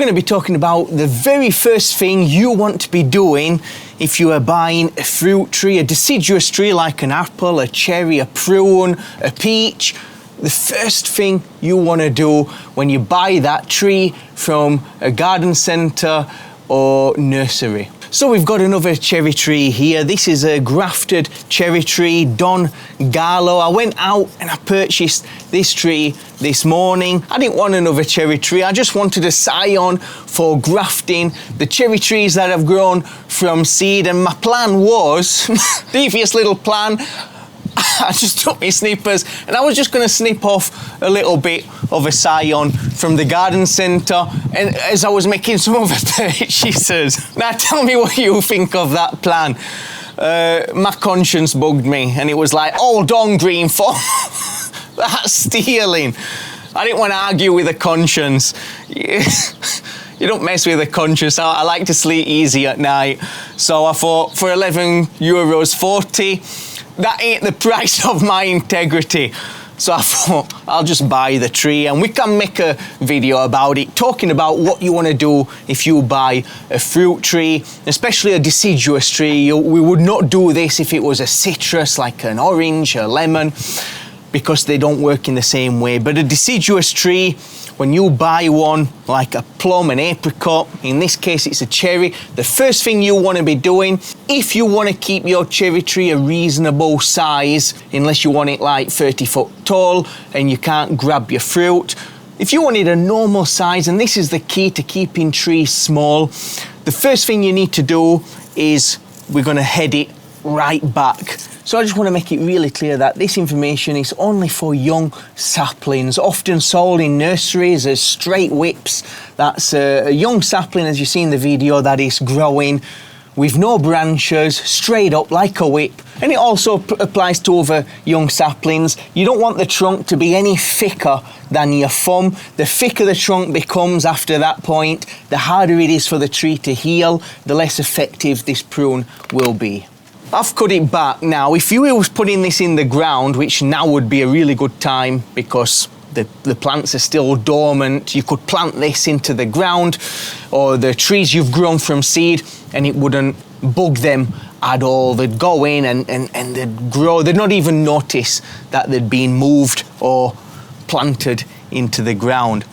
going to be talking about the very first thing you want to be doing if you are buying a fruit tree, a deciduous tree like an apple, a cherry, a prune, a peach. The first thing you want to do when you buy that tree from a garden centre or nursery. So we've got another cherry tree here. This is a grafted cherry tree, Don Gallo. I went out and I purchased this tree this morning. I didn't want another cherry tree. I just wanted a scion for grafting the cherry trees that have grown from seed. And my plan was, devious little plan, I just took my snippers and I was just going to snip off a little bit of a scion from the garden centre, and as I was making some other purchases. Now tell me what you think of that plan. My conscience bugged me and it was like, hold on, Greenthumbs, that's stealing. I didn't want to argue with a conscience. You don't mess with a conscience. I like to sleep easy at night. So I thought for €11.40, that ain't the price of my integrity. So I thought I'll just buy the tree and we can make a video about it, talking about what you want to do if you buy a fruit tree, especially a deciduous tree. We would not do this if it was a citrus like an orange, a lemon, because they don't work in the same way. But a deciduous tree, when you buy one like a plum, an apricot, in this case it's a cherry, the first thing you want to be doing, if you want to keep your cherry tree a reasonable size, unless you want it like 30 foot tall and you can't grab your fruit, if you want it a normal size, and this is the key to keeping trees small, the first thing you need to do is we're going to head it right back. So I just want to make it really clear that this information is only for young saplings, often sold in nurseries as straight whips. That's a young sapling, as you see in the video, that is growing with no branches, straight up like a whip. And it also applies to other young saplings. You don't want the trunk to be any thicker than your thumb. The thicker the trunk becomes after that point, the harder it is for the tree to heal, the less effective this prune will be. I've cut it back now. If you was putting this in the ground, which now would be a really good time because the plants are still dormant, you could plant this into the ground or the trees you've grown from seed and it wouldn't bug them at all. They'd go in and they'd grow. They'd not even notice that they'd been moved or planted into the ground.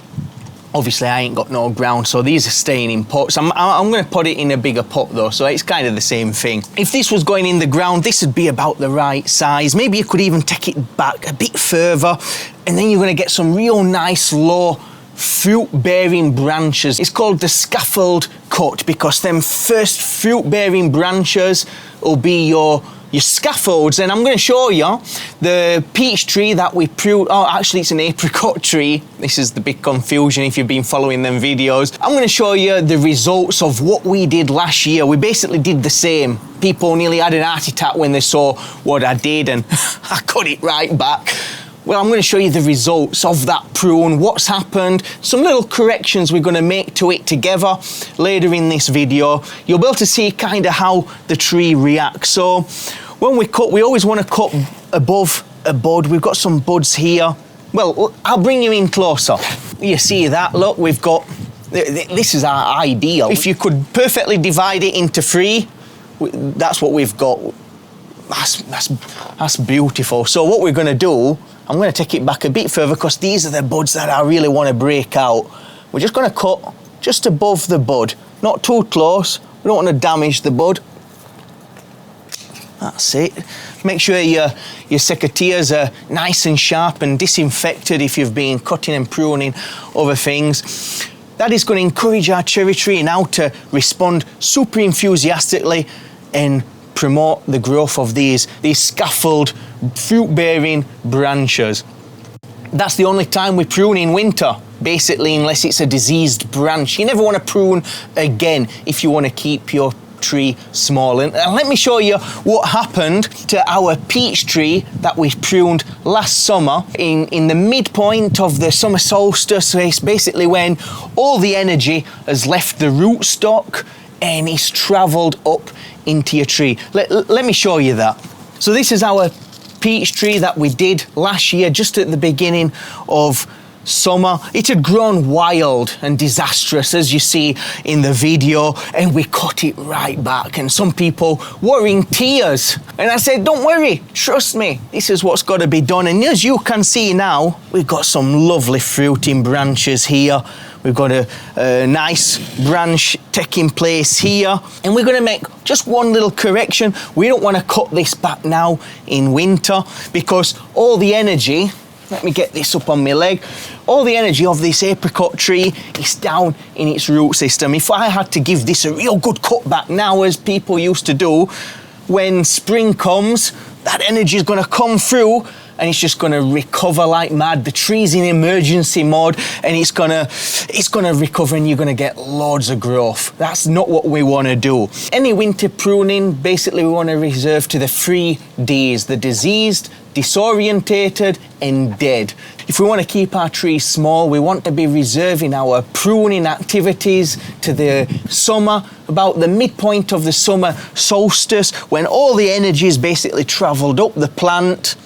Obviously, I ain't got no ground, so these are staying in pots. I'm going to put it in a bigger pot though, so it's kind of the same thing. If this was going in the ground, this would be about the right size. Maybe you could even take it back a bit further, and then you're going to get some real nice low fruit-bearing branches. It's called the scaffold cut because them first fruit-bearing branches will be your scaffolds. And I'm going to show you the peach tree that we pruned. Oh, actually it's an apricot tree. This is the big confusion if you've been following them videos. I'm going to show you the results of what we did last year. We basically did the same. People nearly had an heart attack when they saw what I did, and I cut it right back. Well, I'm going to show you the results of that prune, what's happened, some little corrections we're going to make to it together later in this video. You'll be able to see kind of how the tree reacts. So when we cut, we always want to cut above a bud. We've got some buds here. Well, I'll bring you in closer. You see that? Look, we've got, this is our ideal. If you could perfectly divide it into three, that's what we've got. That's beautiful. So what we're going to do, I'm going to take it back a bit further because these are the buds that I really want to break out. We're just going to cut just above the bud, not too close. We don't want to damage the bud. That's it. Make sure your secateurs are nice and sharp and disinfected if you've been cutting and pruning other things. That is going to encourage our cherry tree now to respond super enthusiastically and promote the growth of these scaffold fruit-bearing branches. That's the only time we prune in winter, basically, unless it's a diseased branch. You never want to prune again if you want to keep your tree small. And let me show you what happened to our peach tree that we pruned last summer in the midpoint of the summer solstice. It's basically when all the energy has left the rootstock and it's travelled up into your tree. Let me show you that. So this is our peach tree that we did last year, just at the beginning of summer. It had grown wild and disastrous, as you see in the video, and we cut it right back, and some people were in tears. And I said, don't worry, trust me, this is what's got to be done. And as you can see now, we've got some lovely fruiting branches here. We've got a nice branch taking place here, and we're going to make just one little correction. We don't want to cut this back now in winter, because all the energy, let me get this up on my leg, all the energy of this apricot tree is down in its root system. If I had to give this a real good cut back now, as people used to do, when spring comes, that energy is going to come through and it's just going to recover like mad. The tree's in emergency mode, and it's going to recover, and you're going to get loads of growth. That's not what we want to do. Any winter pruning, basically we want to reserve to the 3 Ds, the diseased, disorientated and dead. If we want to keep our trees small, we want to be reserving our pruning activities to the summer, about the midpoint of the summer solstice, when all the energy is basically travelled up the plant.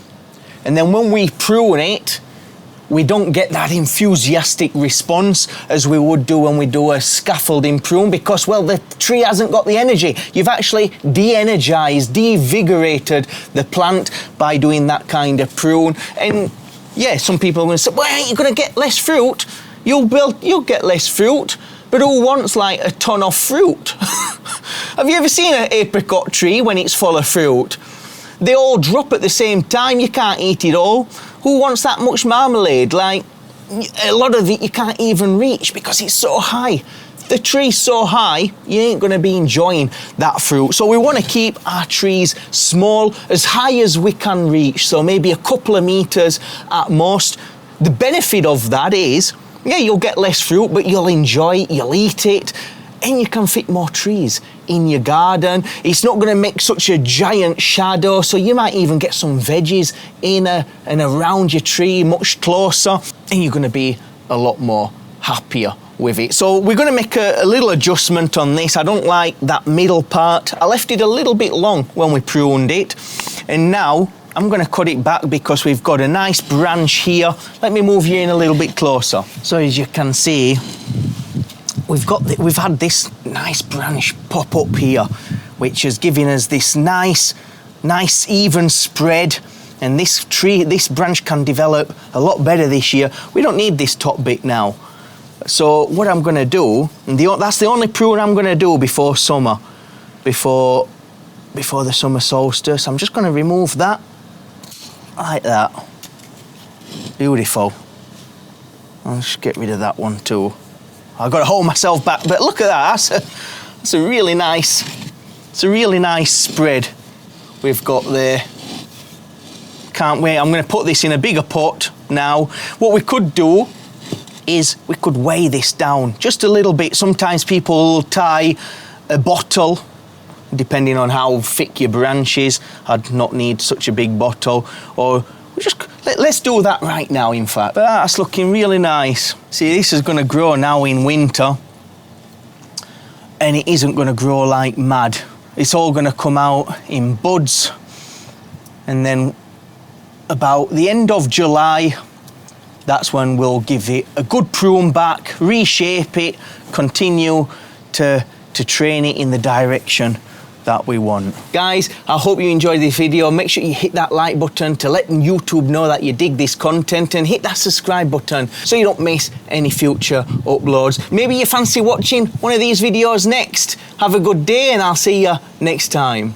And then when we prune it, we don't get that enthusiastic response as we would do when we do a scaffolding prune, because, well, the tree hasn't got the energy. You've actually de-energized, devigorated the plant by doing that kind of prune. And yeah, some people are going to say, well, ain't you going to get less fruit? You'll get less fruit, but who wants like a ton of fruit? Have you ever seen an apricot tree when it's full of fruit? They all drop at the same time. You can't eat it all. Who wants that much marmalade? Like, a lot of it you can't even reach because it's so high. If the tree's so high, you ain't going to be enjoying that fruit. So we want to keep our trees small, as high as we can reach. So maybe a couple of meters at most. The benefit of that is, yeah, you'll get less fruit, but you'll enjoy it, you'll eat it, and you can fit more trees in your garden. It's not going to make such a giant shadow, so you might even get some veggies in and around your tree much closer, and you're going to be a lot more happier with it. So we're going to make a little adjustment on this. I don't like that middle part. I left it a little bit long when we pruned it, and now I'm going to cut it back because we've got a nice branch here. Let me move you in a little bit closer. So as you can see, we've had this nice branch pop up here, which is giving us this nice even spread, and this branch can develop a lot better this year. We don't need this top bit now. So what I'm going to do, and that's the only prune I'm going to do before summer, before the summer solstice. I'm just going to remove that like that. Beautiful. I'll just get rid of that one too. I've got to hold myself back, but look at that. That's a really nice spread we've got there. Can't wait. I'm going to put this in a bigger pot now. What we could do is we could weigh this down just a little bit. Sometimes people will tie a bottle, depending on how thick your branch is. I'd not need such a big bottle, or let's do that right now, in fact. But that's looking really nice. See, this is going to grow now in winter, and it isn't going to grow like mad. It's all going to come out in buds, and then about the end of July, that's when we'll give it a good prune back, reshape it, continue to train it in the direction that we want. Guys, I hope you enjoyed this video. Make sure you hit that like button to let YouTube know that you dig this content, and hit that subscribe button so you don't miss any future uploads. Maybe you fancy watching one of these videos next. Have a good day, and I'll see you next time.